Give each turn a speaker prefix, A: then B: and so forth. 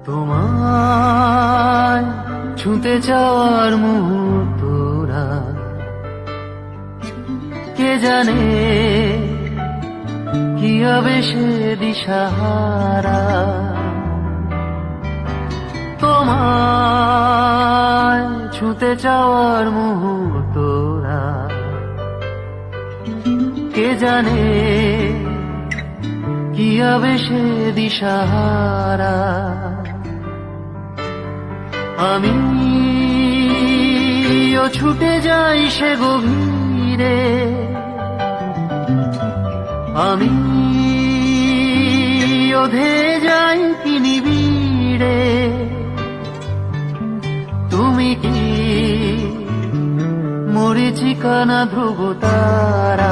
A: তোমায় ছুঁতে চাওয়ার মুহূর্তরা কে জানে কি হবে সে দিশাহারা। তোমায় ছুঁতে চাওয়ার মুহূর্তরা কে জানে কি হবে সে দিশাহারা। আমিও ছুটে যাই সে গভীরে, আমিও ধেয়ে যাই কি নিবিড়ে। তুমি কি মরীচিকা না ধ্রুব তারা?